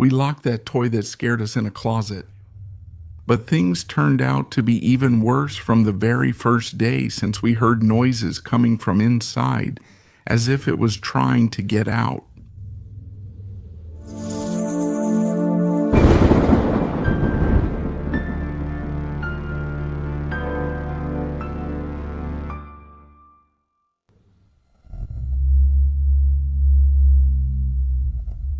We locked that toy that scared us in a closet. But things turned out to be even worse from the very first day, since we heard noises coming from inside, as if it was trying to get out.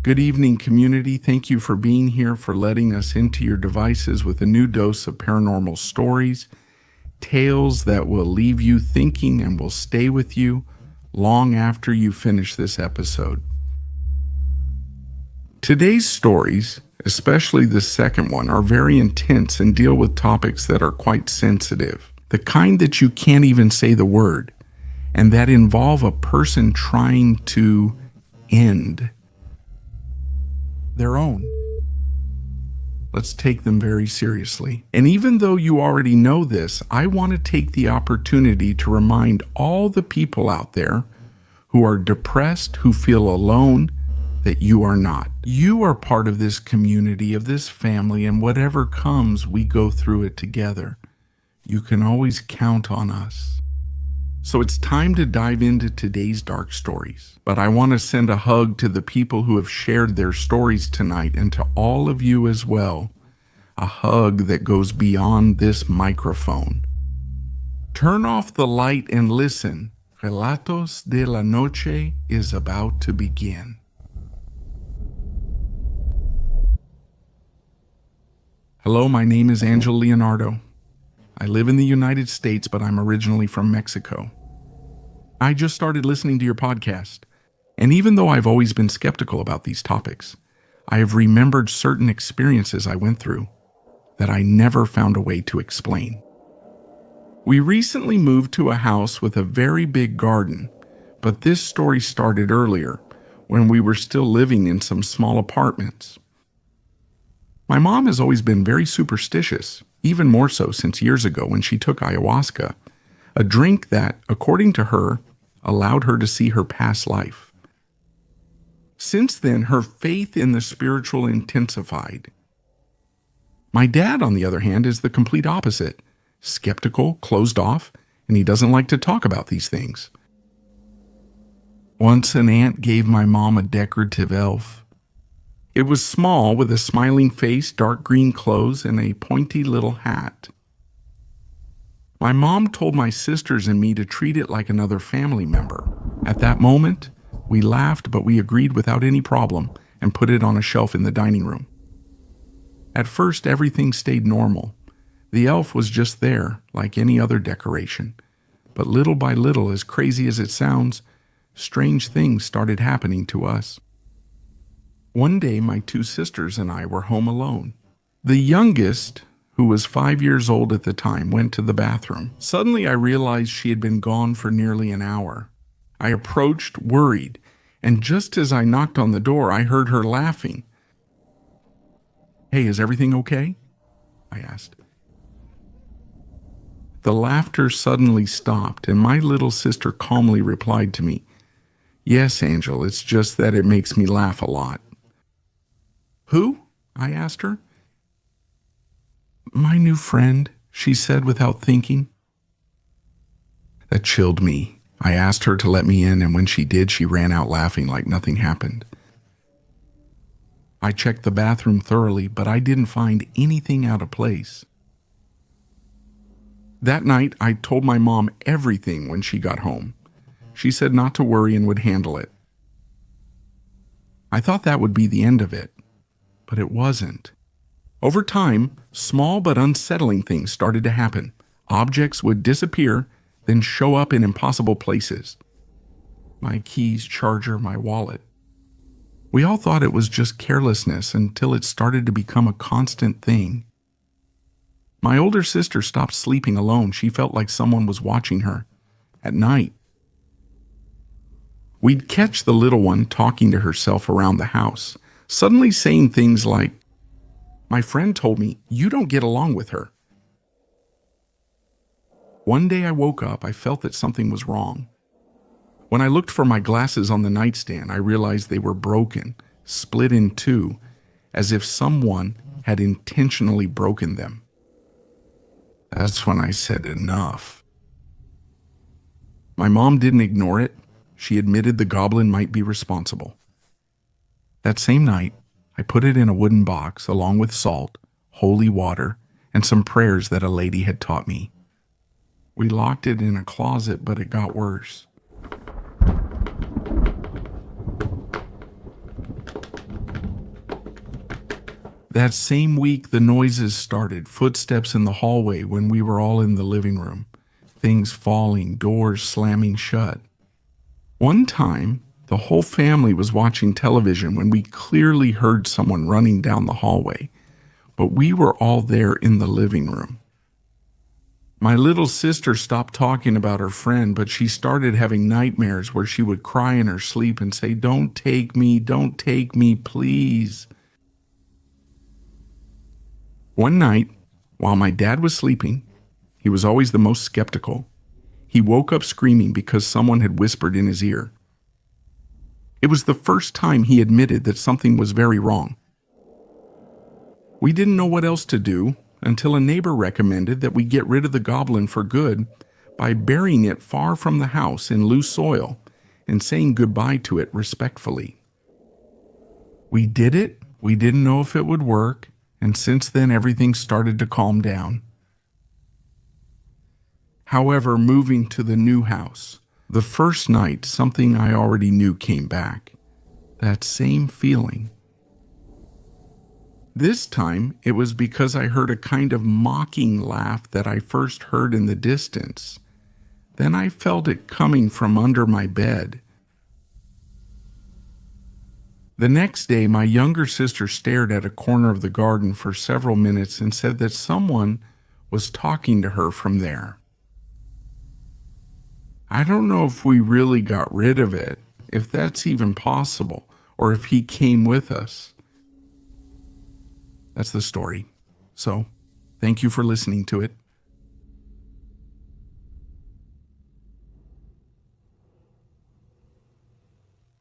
Good evening, community. Thank you for being here, for letting us into your devices with a new dose of paranormal stories, tales that will leave you thinking and will stay with you long after you finish this episode. Today's stories, especially the second one, are very intense and deal with topics that are quite sensitive, the kind that you can't even say the word, and that involve a person trying to end their own. Let's take them very seriously. And even though you already know this, I want to take the opportunity to remind all the people out there who are depressed, who feel alone, that you are not. You are part of this community, of this family, and whatever comes, we go through it together. You can always count on us. So it's time to dive into today's dark stories. But I want to send a hug to the people who have shared their stories tonight, and to all of you as well. A hug that goes beyond this microphone. Turn off the light and listen. Relatos de la Noche is about to begin. Hello, my name is Angel Leonardo. I live in the United States, but I'm originally from Mexico. I just started listening to your podcast, and even though I've always been skeptical about these topics, I have remembered certain experiences I went through that I never found a way to explain. We recently moved to a house with a very big garden, but this story started earlier, when we were still living in some small apartments. My mom has always been very superstitious, even more so since years ago when she took ayahuasca, a drink that, according to her, allowed her to see her past life. Since then, her faith in the spiritual intensified. My dad, on the other hand, is the complete opposite, skeptical, closed off, and he doesn't like to talk about these things. Once an aunt gave my mom a decorative elf. It was small, with a smiling face, dark green clothes, and a pointy little hat. My mom told my sisters and me to treat it like another family member. At that moment, we laughed, but we agreed without any problem and put it on a shelf in the dining room. At first, everything stayed normal. The elf was just there, like any other decoration. But little by little, as crazy as it sounds, strange things started happening to us. One day, my two sisters and I were home alone. The youngest, who was 5 years old at the time, went to the bathroom. Suddenly, I realized she had been gone for nearly an hour. I approached, worried, and just as I knocked on the door, I heard her laughing. "Hey, is everything okay?" I asked. The laughter suddenly stopped, and my little sister calmly replied to me, "Yes, Angel, it's just that it makes me laugh a lot." "Who?" I asked her. "My new friend," she said without thinking. That chilled me. I asked her to let me in, and when she did, she ran out laughing like nothing happened. I checked the bathroom thoroughly, but I didn't find anything out of place. That night, I told my mom everything when she got home. She said not to worry and would handle it. I thought that would be the end of it, but it wasn't. Over time, small but unsettling things started to happen. Objects would disappear, then show up in impossible places. My keys, charger, my wallet. We all thought it was just carelessness until it started to become a constant thing. My older sister stopped sleeping alone. She felt like someone was watching her at night. We'd catch the little one talking to herself around the house, suddenly saying things like, "My friend told me you don't get along with her." One day I woke up, I felt that something was wrong. When I looked for my glasses on the nightstand, I realized they were broken, split in two, as if someone had intentionally broken them. That's when I said enough. My mom didn't ignore it. She admitted the goblin might be responsible. That same night, I put it in a wooden box along with salt, holy water, and some prayers that a lady had taught me. We locked it in a closet, but it got worse. That same week, the noises started, footsteps in the hallway when we were all in the living room, things falling, doors slamming shut. One time, the whole family was watching television when we clearly heard someone running down the hallway, but we were all there in the living room. My little sister stopped talking about her friend, but she started having nightmares where she would cry in her sleep and say, don't take me, please." One night, while my dad was sleeping, he was always the most skeptical. He woke up screaming because someone had whispered in his ear. It was the first time he admitted that something was very wrong. We didn't know what else to do until a neighbor recommended that we get rid of the goblin for good by burying it far from the house in loose soil and saying goodbye to it respectfully. We did it. We didn't know if it would work, and since then everything started to calm down. However, moving to the new house, the first night something I already knew came back. That same feeling. This time, it was because I heard a kind of mocking laugh that I first heard in the distance. Then I felt it coming from under my bed. The next day, my younger sister stared at a corner of the garden for several minutes and said that someone was talking to her from there. I don't know if we really got rid of it, if that's even possible, or if he came with us. That's the story. So, thank you for listening to it.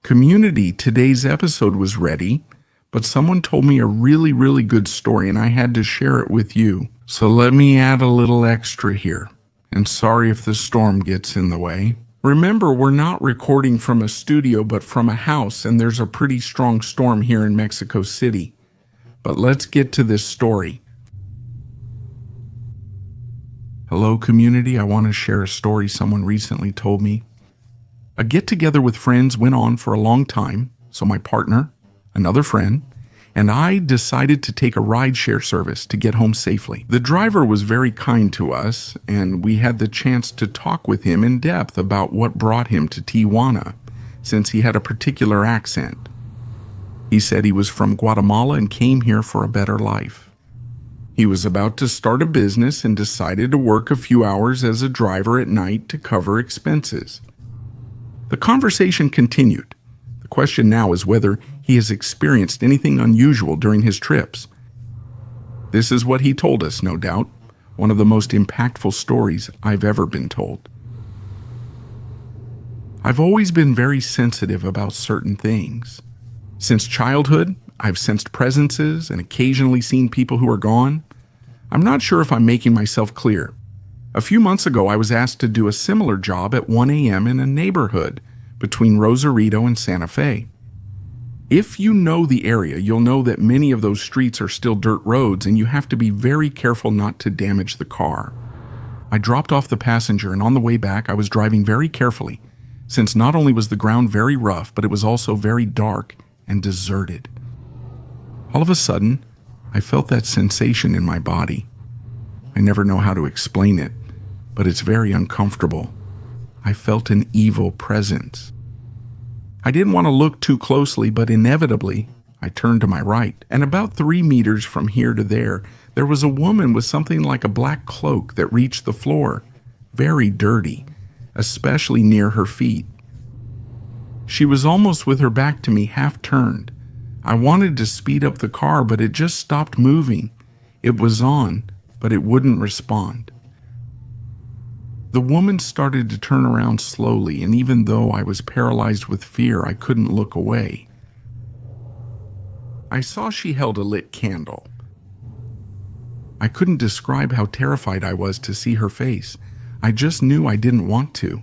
Community, today's episode was ready, but someone told me a really good story and I had to share it with you. So let me add a little extra here. And sorry if the storm gets in the way. Remember, we're not recording from a studio, but from a house, and there's a pretty strong storm here in Mexico City. But let's get to this story. Hello, community. I want to share a story someone recently told me. A get-together with friends went on for a long time, so my partner, another friend, and I decided to take a ride-share service to get home safely. The driver was very kind to us, and we had the chance to talk with him in depth about what brought him to Tijuana, since he had a particular accent. He said he was from Guatemala and came here for a better life. He was about to start a business and decided to work a few hours as a driver at night to cover expenses. The conversation continued. The question now is whether he has experienced anything unusual during his trips. This is what he told us, no doubt, one of the most impactful stories I've ever been told. I've always been very sensitive about certain things. Since childhood, I've sensed presences and occasionally seen people who are gone. I'm not sure if I'm making myself clear. A few months ago, I was asked to do a similar job at 1 a.m. in a neighborhood between Rosarito and Santa Fe. If you know the area, you'll know that many of those streets are still dirt roads and you have to be very careful not to damage the car. I dropped off the passenger, and on the way back, I was driving very carefully, since not only was the ground very rough, but it was also very dark and deserted. All of a sudden, I felt that sensation in my body. I never know how to explain it, but it's very uncomfortable. I felt an evil presence. I didn't want to look too closely, but inevitably, I turned to my right, and about 3 meters from here to there was a woman with something like a black cloak that reached the floor, very dirty, especially near her feet. She was almost with her back to me, half turned. I wanted to speed up the car, but it just stopped moving. It was on, but it wouldn't respond. The woman started to turn around slowly, and even though I was paralyzed with fear, I couldn't look away. I saw she held a lit candle. I couldn't describe how terrified I was to see her face. I just knew I didn't want to.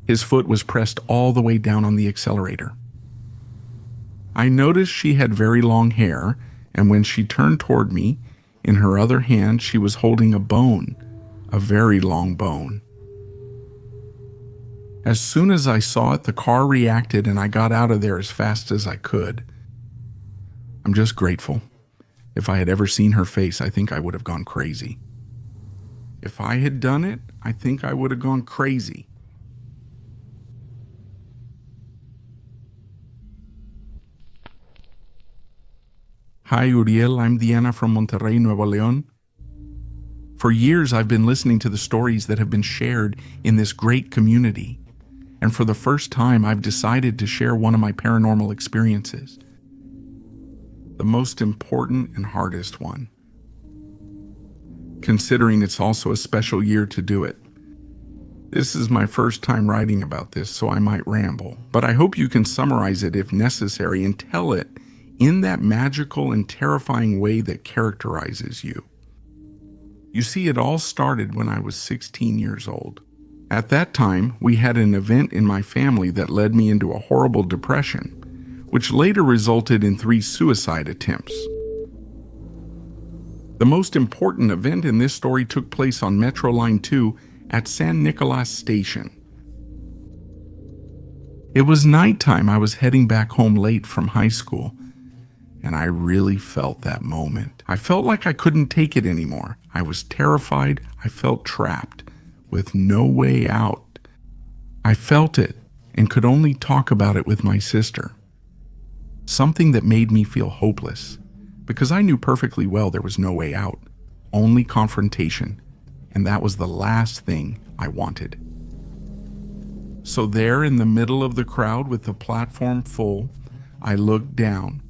His foot was pressed all the way down on the accelerator. I noticed she had very long hair, and when she turned toward me, in her other hand she was holding a bone, a very long bone. As soon as I saw it, the car reacted and I got out of there as fast as I could. I'm just grateful. If I had ever seen her face, I think I would have gone crazy. If I had done it, I think I would have gone crazy. Hi, Uriel. I'm Diana from Monterrey, Nuevo León. For years, I've been listening to the stories that have been shared in this great community. And for the first time, I've decided to share one of my paranormal experiences. The most important and hardest one. Considering it's also a special year to do it. This is my first time writing about this, so I might ramble. But I hope you can summarize it if necessary and tell it in that magical and terrifying way that characterizes you. You see, it all started when I was 16 years old. At that time, we had an event in my family that led me into a horrible depression, which later resulted in 3 suicide attempts. The most important event in this story took place on Metro Line 2 at San Nicolas Station. It was nighttime. I was heading back home late from high school, and I really felt that moment. I felt like I couldn't take it anymore. I was terrified. I felt trapped, with no way out. I felt it and could only talk about it with my sister. Something that made me feel hopeless, because I knew perfectly well there was no way out, only confrontation, and that was the last thing I wanted. So there in the middle of the crowd with the platform full, I looked down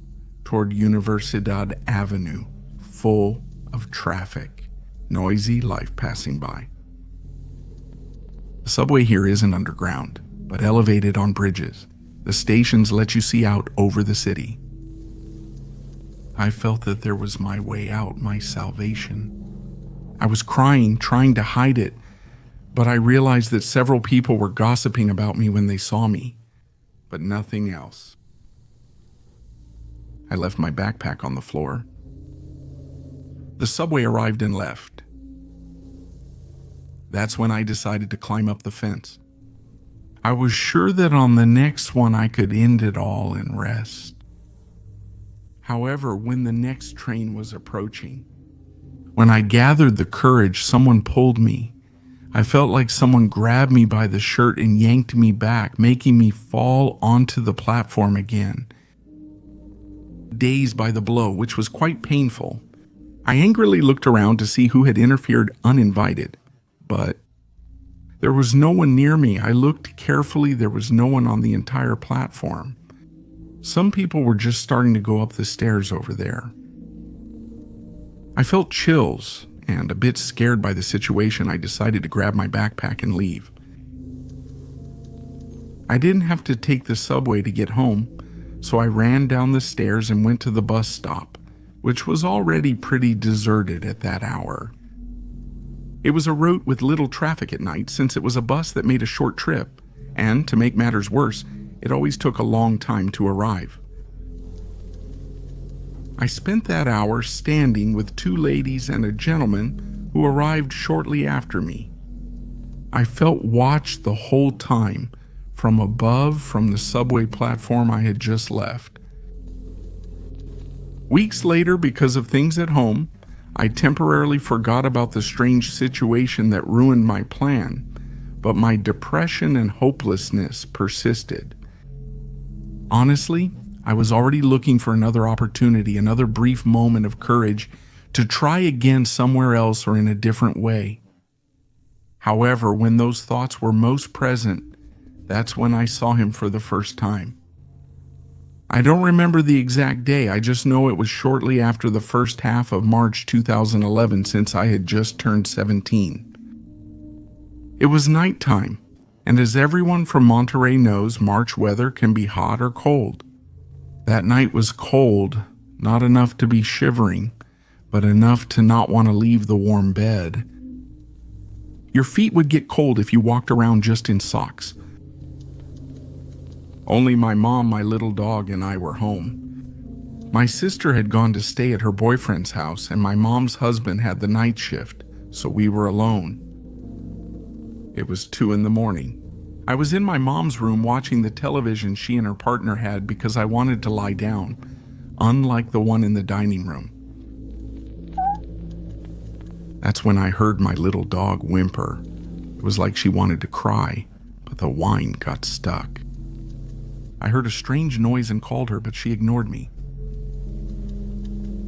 toward Universidad Avenue, full of traffic, noisy life passing by. The subway here isn't underground, but elevated on bridges. The stations let you see out over the city. I felt that there was my way out, my salvation. I was crying, trying to hide it, but I realized that several people were gossiping about me when they saw me, but nothing else. I left my backpack on the floor. The subway arrived and left. That's when I decided to climb up the fence. I was sure that on the next one I could end it all and rest. However, when the next train was approaching, when I gathered the courage, someone pulled me. I felt like someone grabbed me by the shirt and yanked me back, making me fall onto the platform again. Dazed by the blow, which was quite painful, I angrily looked around to see who had interfered uninvited, but there was no one near me. I looked carefully. There was no one on the entire platform. Some people were just starting to go up the stairs over there. I felt chills, and a bit scared by the situation, I decided to grab my backpack and leave. I didn't have to take the subway to get home, so I ran down the stairs and went to the bus stop, which was already pretty deserted at that hour. It was a route with little traffic at night since it was a bus that made a short trip, and to make matters worse, it always took a long time to arrive. I spent that hour standing with 2 ladies and a gentleman who arrived shortly after me. I felt watched the whole time, from above, from the subway platform I had just left. Weeks later, because of things at home, I temporarily forgot about the strange situation that ruined my plan, but my depression and hopelessness persisted. Honestly, I was already looking for another opportunity, another brief moment of courage to try again somewhere else or in a different way. However, when those thoughts were most present, that's when I saw him for the first time. I don't remember the exact day. I just know it was shortly after the first half of March 2011, since I had just turned 17. It was nighttime, and as everyone from Monterrey knows, March weather can be hot or cold. That night was cold, not enough to be shivering, but enough to not want to leave the warm bed. Your feet would get cold if you walked around just in socks. Only my mom, my little dog, and I were home. My sister had gone to stay at her boyfriend's house, and my mom's husband had the night shift, so we were alone. It was 2 a.m. I was in my mom's room watching the television she and her partner had because I wanted to lie down, unlike the one in the dining room. That's when I heard my little dog whimper. It was like she wanted to cry, but the whine got stuck. I heard a strange noise and called her, but she ignored me.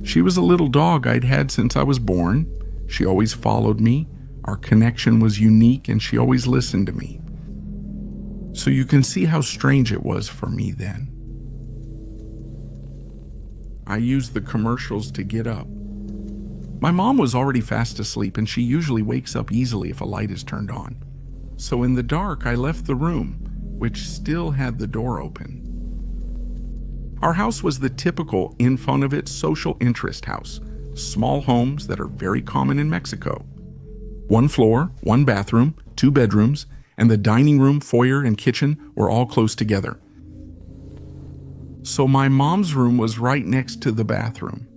She was a little dog I'd had since I was born. She always followed me. Our connection was unique, and she always listened to me. So you can see how strange it was for me then. I used the commercials to get up. My mom was already fast asleep, and she usually wakes up easily if a light is turned on. So in the dark, I left the room, which still had the door open. Our house was the typical Infonavit social interest house, small homes that are very common in Mexico. 1 floor, 1 bathroom, 2 bedrooms, and the dining room, foyer, and kitchen were all close together. So my mom's room was right next to the bathroom.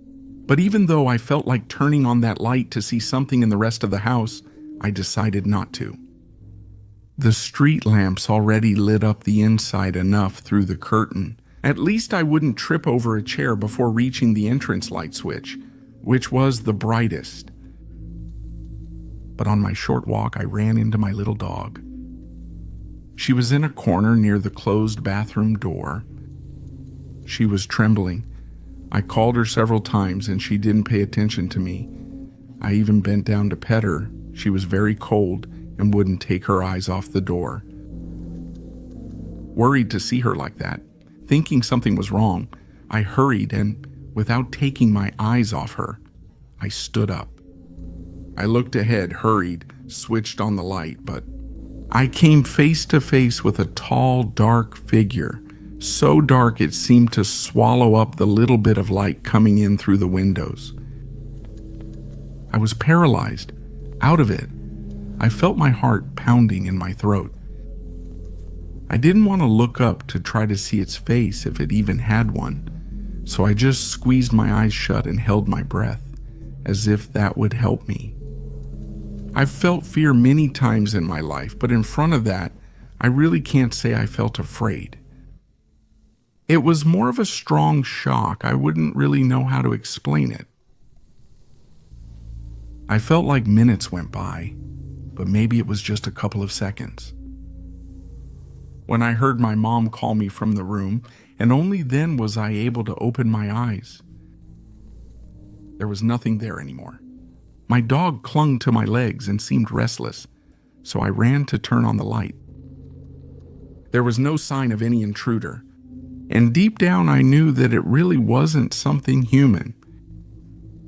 But even though I felt like turning on that light to see something in the rest of the house, I decided not to. The street lamps already lit up the inside enough through the curtain. At least I wouldn't trip over a chair before reaching the entrance light switch, which was the brightest. But on my short walk, I ran into my little dog. She was in a corner near the closed bathroom door. She was trembling. I called her several times and she didn't pay attention to me. I even bent down to pet her. She was very cold and wouldn't take her eyes off the door. Worried to see her like that, thinking something was wrong, I hurried and, without taking my eyes off her, I stood up. I looked ahead, hurried, switched on the light, but I came face to face with a tall, dark figure, so dark it seemed to swallow up the little bit of light coming in through the windows. I was paralyzed, out of it. I felt my heart pounding in my throat. I didn't want to look up to try to see its face if it even had one, so I just squeezed my eyes shut and held my breath, as if that would help me. I've felt fear many times in my life, but in front of that, I really can't say I felt afraid. It was more of a strong shock. I wouldn't really know how to explain it. I felt like minutes went by, but maybe it was just a couple of seconds. When I heard my mom call me from the room, and only then was I able to open my eyes. There was nothing there anymore. My dog clung to my legs and seemed restless, so I ran to turn on the light. There was no sign of any intruder, and deep down I knew that it really wasn't something human.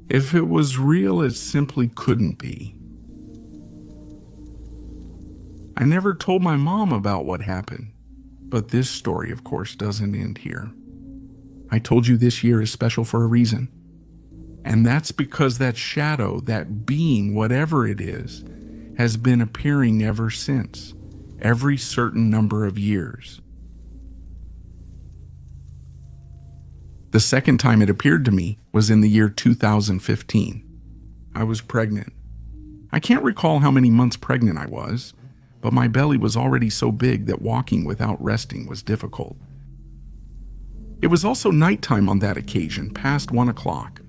If it was real, it simply couldn't be. I never told my mom about what happened, but this story, of course, doesn't end here. I told you this year is special for a reason. And that's because that shadow, that being, whatever it is, has been appearing ever since, every certain number of years. The second time it appeared to me was in the year 2015. I was pregnant. I can't recall how many months pregnant I was, but my belly was already so big that walking without resting was difficult. It was also nighttime on that occasion, past 1 o'clock.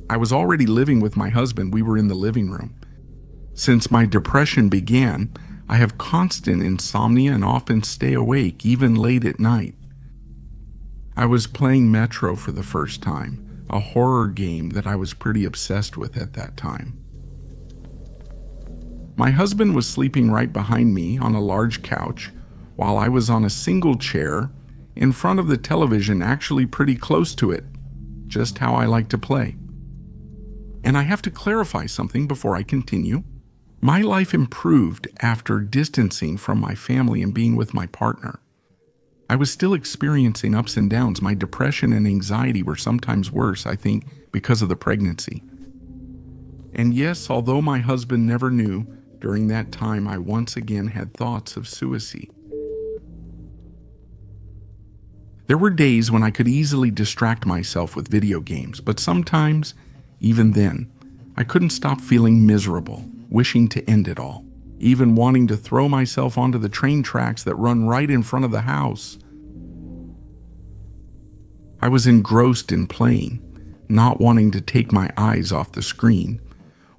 I was already living with my husband. We were in the living room. Since my depression began, I have constant insomnia and often stay awake, even late at night. I was playing Metro for the first time, a horror game that I was pretty obsessed with at that time. My husband was sleeping right behind me on a large couch, while I was on a single chair in front of the television, actually pretty close to it, just how I like to play. And I have to clarify something before I continue. My life improved after distancing from my family and being with my partner. I was still experiencing ups and downs. My depression and anxiety were sometimes worse, I think, because of the pregnancy. And yes, although my husband never knew, during that time I once again had thoughts of suicide. There were days when I could easily distract myself with video games, but sometimes, even then, I couldn't stop feeling miserable, wishing to end it all, even wanting to throw myself onto the train tracks that run right in front of the house. I was engrossed in playing, not wanting to take my eyes off the screen,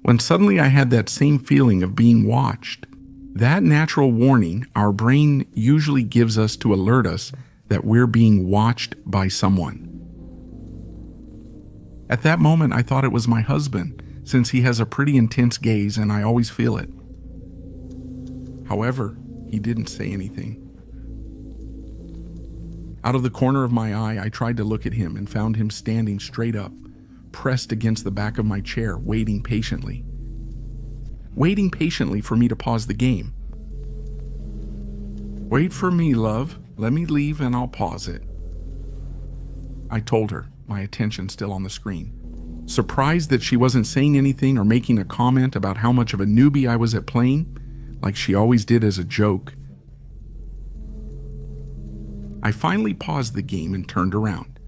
when suddenly I had that same feeling of being watched. That natural warning our brain usually gives us to alert us that we're being watched by someone. At that moment, I thought it was my husband, since he has a pretty intense gaze and I always feel it. However, he didn't say anything. Out of the corner of my eye, I tried to look at him and found him standing straight up, pressed against the back of my chair, waiting patiently. Waiting patiently for me to pause the game. "Wait for me, love. Let me leave and I'll pause it," I told her, my attention still on the screen. Surprised that she wasn't saying anything or making a comment about how much of a newbie I was at playing, like she always did as a joke, I finally paused the game and turned around.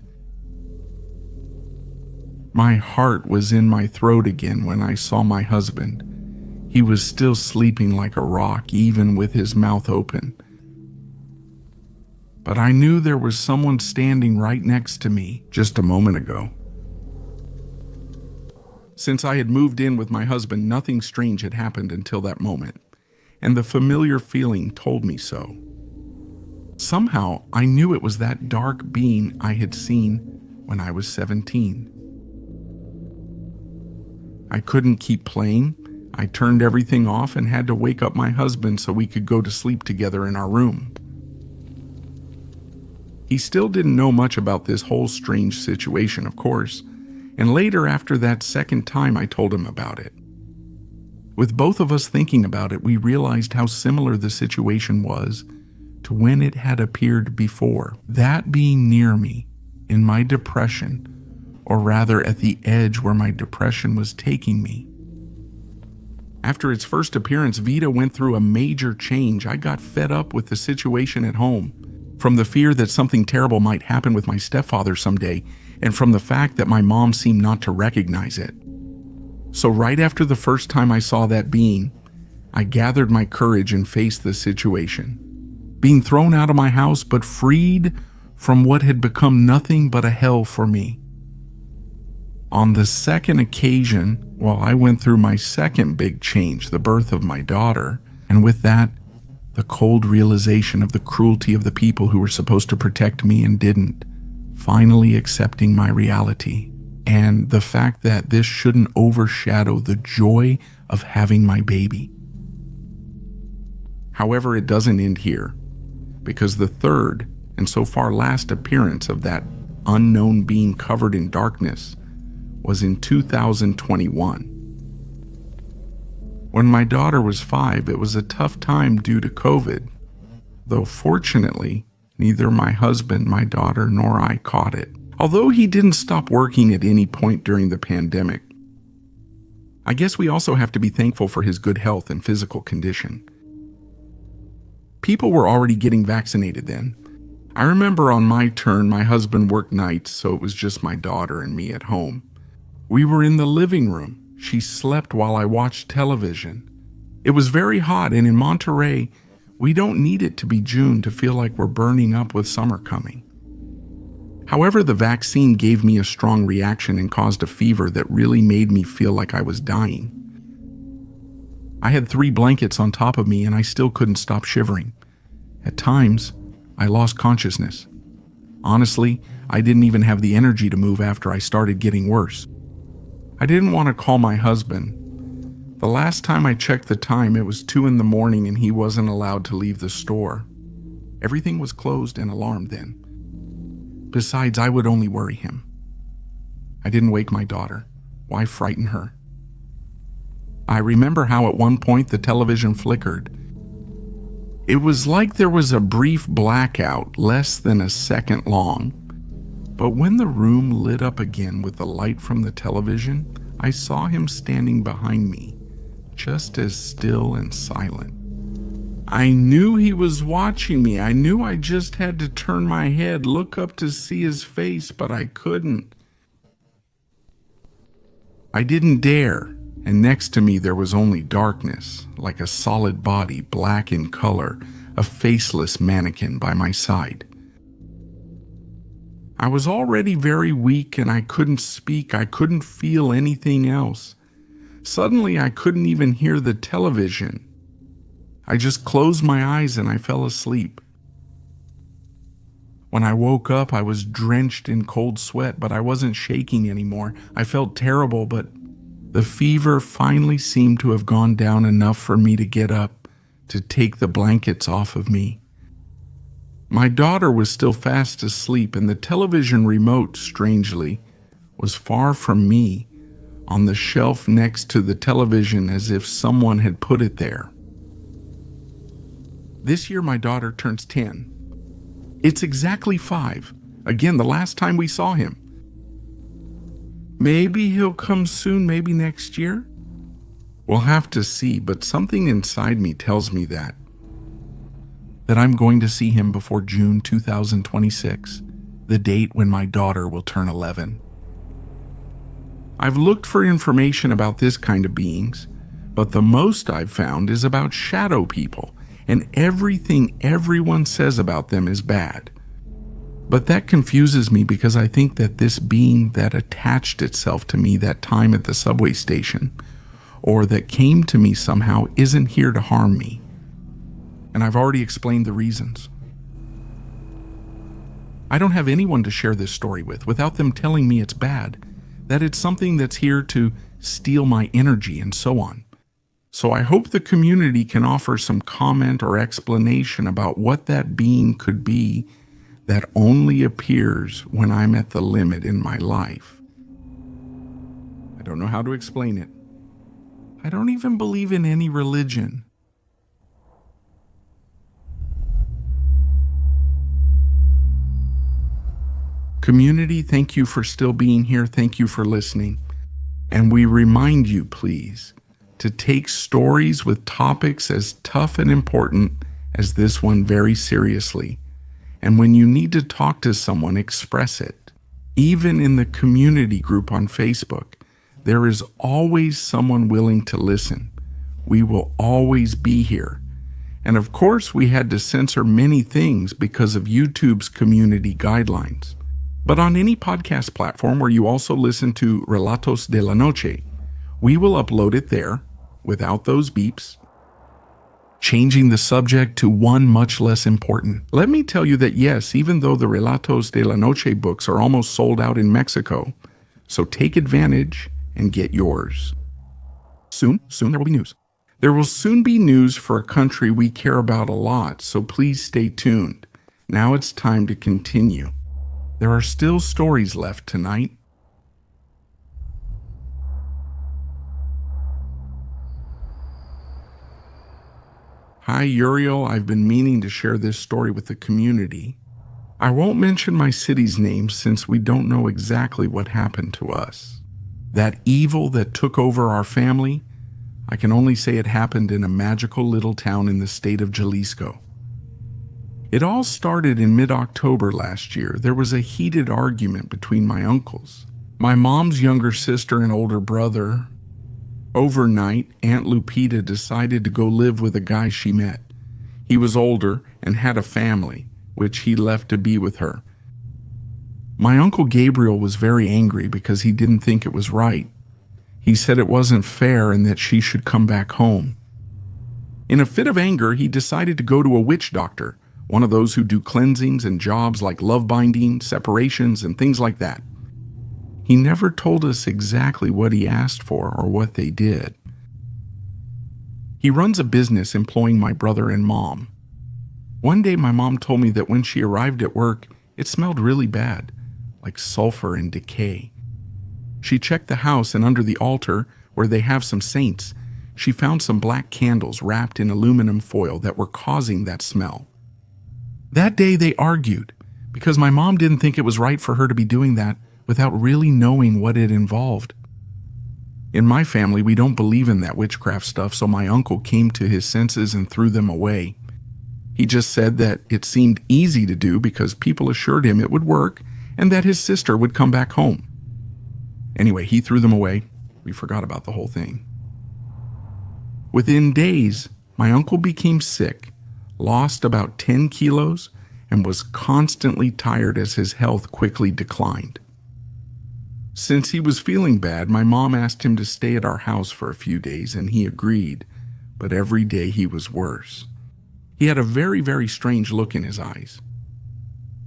My heart was in my throat again when I saw my husband. He was still sleeping like a rock, even with his mouth open. But I knew there was someone standing right next to me just a moment ago. Since I had moved in with my husband, nothing strange had happened until that moment, and the familiar feeling told me so. Somehow, I knew it was that dark being I had seen when I was 17. I couldn't keep playing. I turned everything off and had to wake up my husband so we could go to sleep together in our room. He still didn't know much about this whole strange situation, of course, and later after that second time I told him about it. With both of us thinking about it, we realized how similar the situation was to when it had appeared before. That being near me, in my depression, or rather at the edge where my depression was taking me. After its first appearance, Vita went through a major change. I got fed up with the situation at home, from the fear that something terrible might happen with my stepfather someday, and from the fact that my mom seemed not to recognize it. So right after the first time I saw that being, I gathered my courage and faced the situation. Being thrown out of my house, but freed from what had become nothing but a hell for me. On the second occasion, while I went through my second big change, the birth of my daughter, and with that, the cold realization of the cruelty of the people who were supposed to protect me and didn't, finally accepting my reality, and the fact that this shouldn't overshadow the joy of having my baby. However, it doesn't end here, because the third, and so far last appearance of that unknown being covered in darkness was in 2021. When my daughter was 5, it was a tough time due to COVID, though fortunately, neither my husband, my daughter, nor I caught it, although he didn't stop working at any point during the pandemic. I guess we also have to be thankful for his good health and physical condition. People were already getting vaccinated then. I remember on my turn, my husband worked nights, so it was just my daughter and me at home. We were in the living room. She slept while I watched television. It was very hot, and in Monterey, we don't need it to be June to feel like we're burning up with summer coming. However, the vaccine gave me a strong reaction and caused a fever that really made me feel like I was dying. I had 3 blankets on top of me and I still couldn't stop shivering. At times, I lost consciousness. Honestly, I didn't even have the energy to move after I started getting worse. I didn't want to call my husband. The last time I checked the time, it was 2 in the morning and he wasn't allowed to leave the store. Everything was closed and alarmed then. Besides, I would only worry him. I didn't wake my daughter. Why frighten her? I remember how at one point the television flickered. It was like there was a brief blackout, less than a second long. But when the room lit up again with the light from the television, I saw him standing behind me, just as still and silent. I knew he was watching me. I knew I just had to turn my head, look up to see his face, but I couldn't. I didn't dare, and next to me there was only darkness, like a solid body, black in color, a faceless mannequin by my side. I was already very weak and I couldn't speak. I couldn't feel anything else. Suddenly I couldn't even hear the television. I just closed my eyes and I fell asleep. When I woke up, I was drenched in cold sweat, but I wasn't shaking anymore. I felt terrible, but the fever finally seemed to have gone down enough for me to get up, to take the blankets off of me. My daughter was still fast asleep, and the television remote, strangely, was far from me, on the shelf next to the television, as if someone had put it there. This year my daughter turns 10. It's exactly 5. Again, the last time we saw him. Maybe he'll come soon, maybe next year? We'll have to see, but something inside me tells me that I'm going to see him before June 2026, the date when my daughter will turn 11. I've looked for information about this kind of beings, but the most I've found is about shadow people, and everything everyone says about them is bad. But that confuses me because I think that this being that attached itself to me that time at the subway station, or that came to me somehow, isn't here to harm me. And I've already explained the reasons. I don't have anyone to share this story with without them telling me it's bad, that it's something that's here to steal my energy and so on. So I hope the community can offer some comment or explanation about what that being could be that only appears when I'm at the limit in my life. I don't know how to explain it. I don't even believe in any religion. Community, thank you for still being here. Thank you for listening. And we remind you, please, to take stories with topics as tough and important as this one very seriously. And when you need to talk to someone, express it. Even in the community group on Facebook, there is always someone willing to listen. We will always be here. And of course, we had to censor many things because of YouTube's community guidelines. But on any podcast platform where you also listen to Relatos de la Noche, we will upload it there without those beeps, changing the subject to one much less important. Let me tell you that yes, even though the Relatos de la Noche books are almost sold out in Mexico, so take advantage and get yours. Soon there will be news. There will soon be news for a country we care about a lot, so please stay tuned. Now it's time to continue. There are still stories left tonight. Hi Uriel, I've been meaning to share this story with the community. I won't mention my city's name since we don't know exactly what happened to us. That evil that took over our family, I can only say it happened in a magical little town in the state of Jalisco. It all started in mid-October last year. There was a heated argument between my uncles, my mom's younger sister and older brother. Overnight, Aunt Lupita decided to go live with a guy she met. He was older and had a family, which he left to be with her. My Uncle Gabriel was very angry because he didn't think it was right. He said it wasn't fair and that she should come back home. In a fit of anger, he decided to go to a witch doctor, one of those who do cleansings and jobs like love binding, separations, and things like that. He never told us exactly what he asked for or what they did. He runs a business employing my brother and mom. One day my mom told me that when she arrived at work, it smelled really bad, like sulfur and decay. She checked the house, and under the altar, where they have some saints, she found some black candles wrapped in aluminum foil that were causing that smell. That day they argued because my mom didn't think it was right for her to be doing that without really knowing what it involved. In my family, we don't believe in that witchcraft stuff, so my uncle came to his senses and threw them away. He just said that it seemed easy to do because people assured him it would work and that his sister would come back home. Anyway, he threw them away. We forgot about the whole thing. Within days, my uncle became sick, lost about 10 kilos, and was constantly tired as his health quickly declined. Since he was feeling bad, my mom asked him to stay at our house for a few days, and he agreed, but every day he was worse. He had a very, very strange look in his eyes.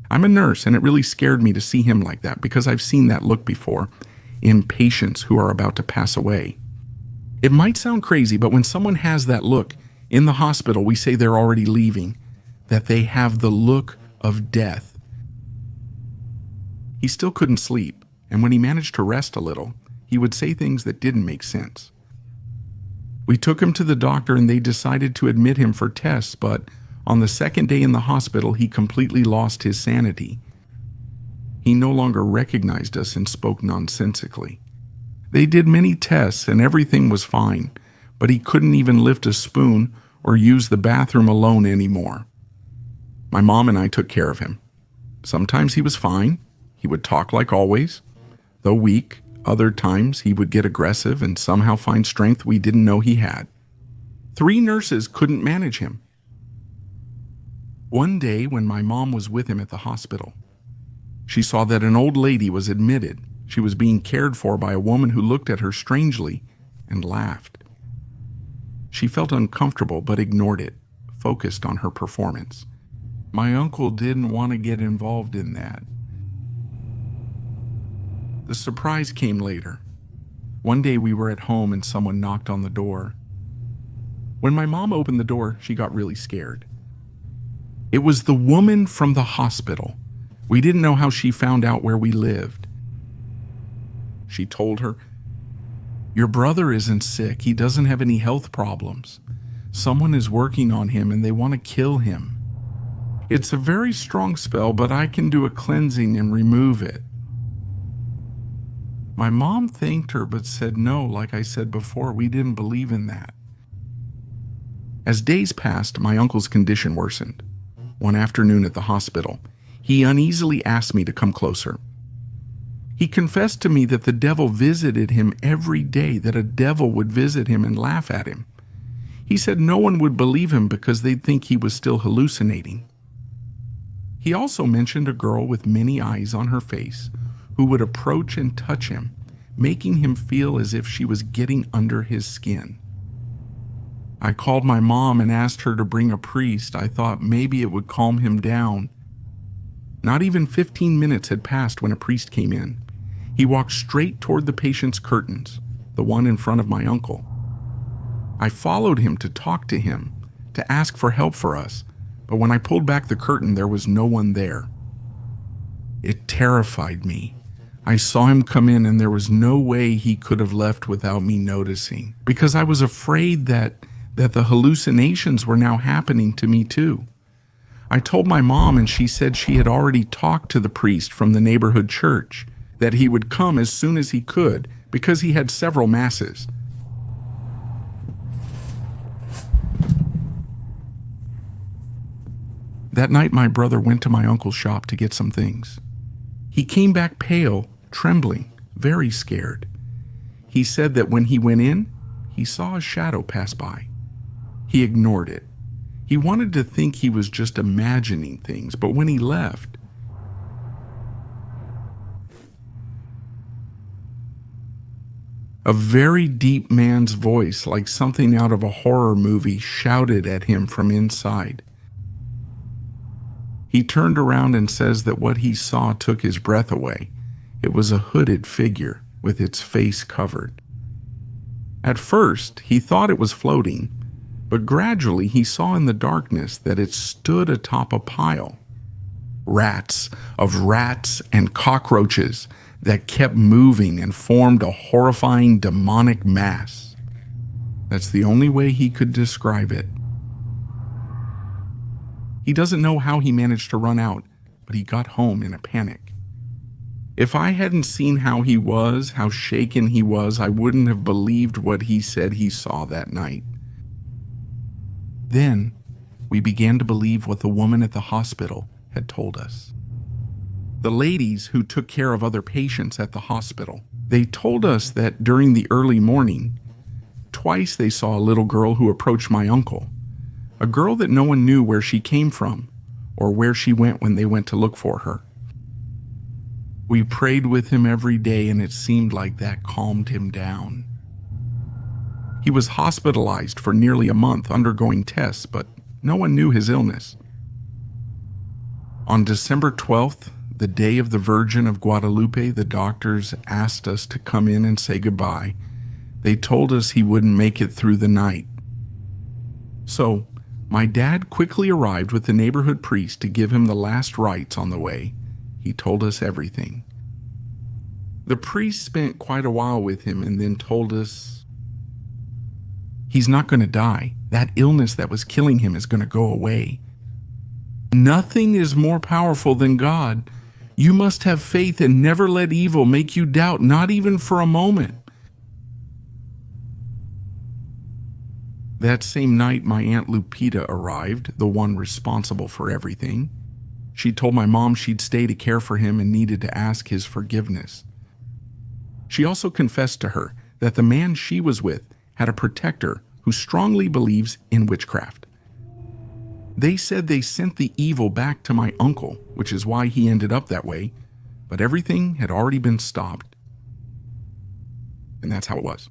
I'm a nurse, and it really scared me to see him like that because I've seen that look before in patients who are about to pass away. It might sound crazy, but when someone has that look in the hospital, we say they're already leaving, that they have the look of death. He still couldn't sleep, and when he managed to rest a little, he would say things that didn't make sense. We took him to the doctor and they decided to admit him for tests, but on the second day in the hospital, he completely lost his sanity. He no longer recognized us and spoke nonsensically. They did many tests and everything was fine, but he couldn't even lift a spoon or use the bathroom alone anymore. My mom and I took care of him. Sometimes he was fine. He would talk like always, though weak. Other times he would get aggressive and somehow find strength we didn't know he had. 3 nurses couldn't manage him. One day when my mom was with him at the hospital, she saw that an old lady was admitted. She was being cared for by a woman who looked at her strangely and laughed. She felt uncomfortable but ignored it, focused on her performance. My uncle didn't want to get involved in that. The surprise came later. One day we were at home and someone knocked on the door. When my mom opened the door, she got really scared. It was the woman from the hospital. We didn't know how she found out where we lived. She told her, "Your brother isn't sick. He doesn't have any health problems. Someone is working on him and they want to kill him. It's a very strong spell, but I can do a cleansing and remove it." My mom thanked her but said no. Like I said before, we didn't believe in that. As days passed, my uncle's condition worsened. One afternoon at the hospital, he uneasily asked me to come closer. He confessed to me that the devil visited him every day, that a devil would visit him and laugh at him. He said no one would believe him because they'd think he was still hallucinating. He also mentioned a girl with many eyes on her face who would approach and touch him, making him feel as if she was getting under his skin. I called my mom and asked her to bring a priest. I thought maybe it would calm him down. Not even 15 minutes had passed when a priest came in. He walked straight toward the patient's curtains, the one in front of my uncle. I followed him to talk to him, to ask for help for us, but when I pulled back the curtain, there was no one there. It terrified me. I saw him come in and there was no way he could have left without me noticing, because I was afraid that the hallucinations were now happening to me too. I told my mom and she said she had already talked to the priest from the neighborhood church, that he would come as soon as he could because he had several masses. That night my brother went to my uncle's shop to get some things. He came back pale, trembling, very scared. He said that when he went in, he saw a shadow pass by. He ignored it. He wanted to think he was just imagining things, but when he left, a very deep man's voice, like something out of a horror movie, shouted at him from inside. He turned around and says that what he saw took his breath away. It was a hooded figure with its face covered. At first, he thought it was floating, but gradually he saw in the darkness that it stood atop a pile. Rats and cockroaches that kept moving and formed a horrifying demonic mass. That's the only way he could describe it. He doesn't know how he managed to run out, but he got home in a panic. If I hadn't seen how he was, how shaken he was, I wouldn't have believed what he said he saw that night. Then, we began to believe what the woman at the hospital had told us. The ladies who took care of other patients at the hospital, they told us that during the early morning, twice they saw a little girl who approached my uncle, a girl that no one knew where she came from or where she went when they went to look for her. We prayed with him every day, and it seemed like that calmed him down. He was hospitalized for nearly a month undergoing tests, but no one knew his illness. On December 12th, the day of the Virgin of Guadalupe, the doctors asked us to come in and say goodbye. They told us he wouldn't make it through the night. So, my dad quickly arrived with the neighborhood priest to give him the last rites on the way. He told us everything. The priest spent quite a while with him and then told us he's not going to die. That illness that was killing him is going to go away. Nothing is more powerful than God. You must have faith and never let evil make you doubt, not even for a moment. That same night, my Aunt Lupita arrived, the one responsible for everything. She told my mom she'd stay to care for him and needed to ask his forgiveness. She also confessed to her that the man she was with had a protector who strongly believes in witchcraft. They said they sent the evil back to my uncle, which is why he ended up that way, but everything had already been stopped. And that's how it was.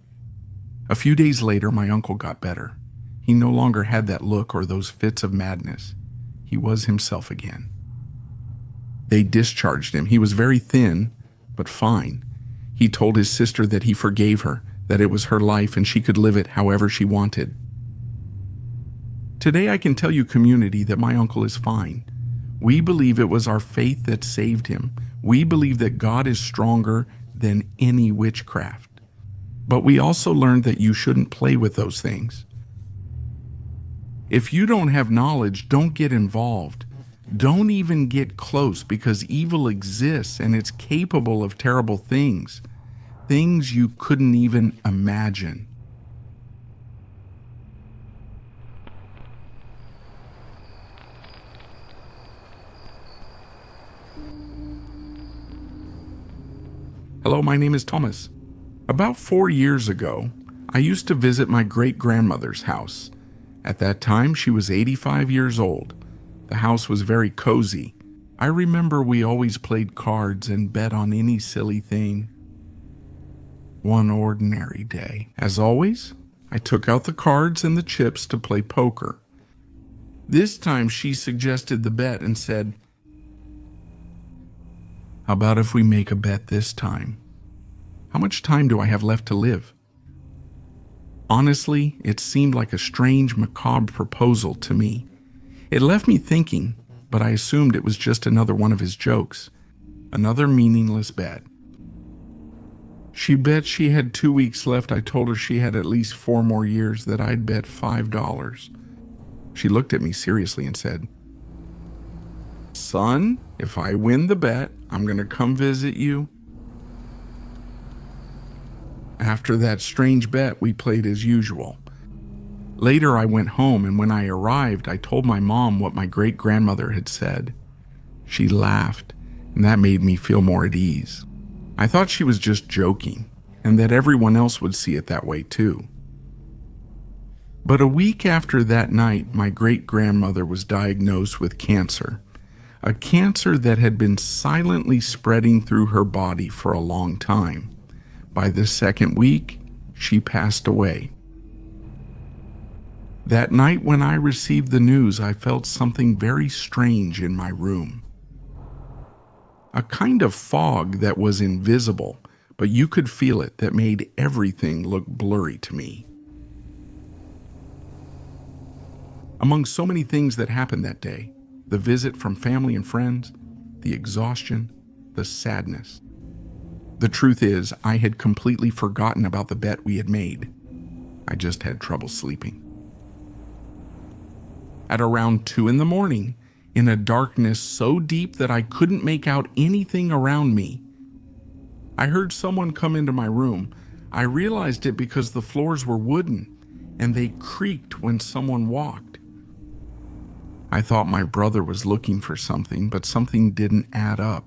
A few days later, my uncle got better. He no longer had that look or those fits of madness. He was himself again. They discharged him. He was very thin, but fine. He told his sister that he forgave her, that it was her life and she could live it however she wanted. Today I can tell you, community, that my uncle is fine. We believe it was our faith that saved him. We believe that God is stronger than any witchcraft. But we also learned that you shouldn't play with those things. If you don't have knowledge, don't get involved. Don't even get close, because evil exists and it's capable of terrible things. Things you couldn't even imagine. Hello, my name is Thomas. About 4 years ago, I used to visit my great-grandmother's house. At that time, she was 85 years old. The house was very cozy. I remember we always played cards and bet on any silly thing. One ordinary day, as always, I took out the cards and the chips to play poker. This time she suggested the bet and said, "How about if we make a bet this time? How much time do I have left to live?" Honestly, it seemed like a strange, macabre proposal to me. It left me thinking, but I assumed it was just another one of his jokes. Another meaningless bet. She bet she had 2 weeks left. I told her she had at least 4 more years, that I'd bet $5. She looked at me seriously and said, "Son, if I win the bet, I'm going to come visit you." After that strange bet, we played as usual. Later, I went home, and when I arrived, I told my mom what my great-grandmother had said. She laughed, and that made me feel more at ease. I thought she was just joking, and that everyone else would see it that way too. But a week after that night, my great-grandmother was diagnosed with cancer. A cancer that had been silently spreading through her body for a long time. By the second week, she passed away. That night when I received the news, I felt something very strange in my room. A kind of fog that was invisible, but you could feel it, that made everything look blurry to me. Among so many things that happened that day, the visit from family and friends, the exhaustion, the sadness. The truth is, I had completely forgotten about the bet we had made. I just had trouble sleeping. At around 2 in the morning, in a darkness so deep that I couldn't make out anything around me, I heard someone come into my room. I realized it because the floors were wooden and they creaked when someone walked. I thought my brother was looking for something, but something didn't add up.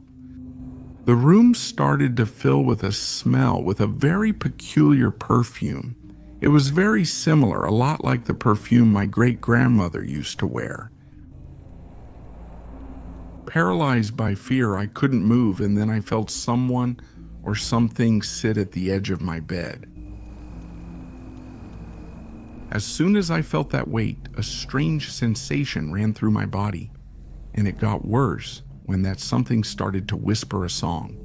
The room started to fill with a smell with a very peculiar perfume. It was very similar, a lot like the perfume my great-grandmother used to wear. Paralyzed by fear, I couldn't move, and then I felt someone or something sit at the edge of my bed. As soon as I felt that weight, a strange sensation ran through my body, and it got worse when that something started to whisper a song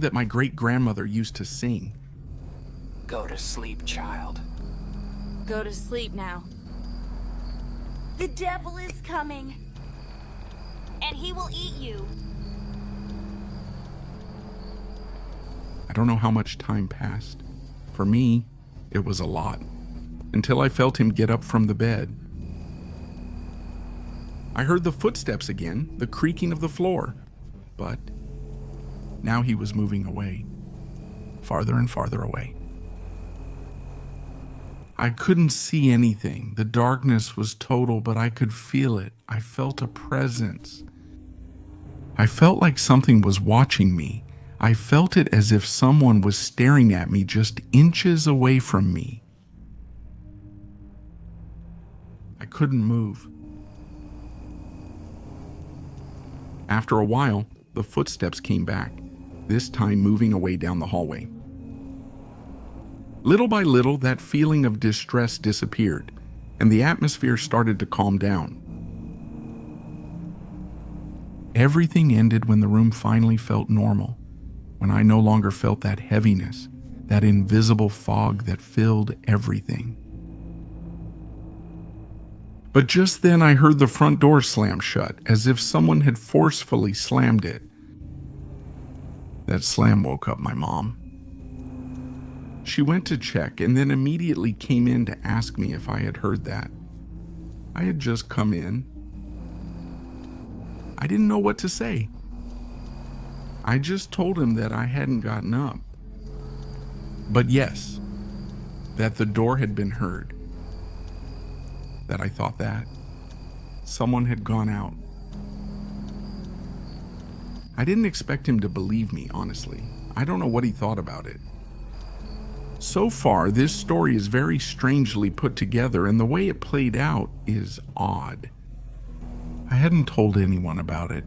that my great-grandmother used to sing. Go to sleep, child. Go to sleep now. The devil is coming, and he will eat you. I don't know how much time passed. For me, it was a lot, until I felt him get up from the bed. I heard the footsteps again, the creaking of the floor, but now he was moving away, farther and farther away. I couldn't see anything. The darkness was total, but I could feel it. I felt a presence. I felt like something was watching me. I felt it as if someone was staring at me just inches away from me. I couldn't move. After a while, the footsteps came back, this time moving away down the hallway. Little by little, that feeling of distress disappeared, and the atmosphere started to calm down. Everything ended when the room finally felt normal, when I no longer felt that heaviness, that invisible fog that filled everything. But just then I heard the front door slam shut, as if someone had forcefully slammed it. That slam woke up my mom. She went to check and then immediately came in to ask me if I had heard that. I had just come in. I didn't know what to say. I just told him that I hadn't gotten up. But yes, that the door had been heard. That I thought that someone had gone out. I didn't expect him to believe me, honestly. I don't know what he thought about it. So far, this story is very strangely put together, and the way it played out is odd. I hadn't told anyone about it,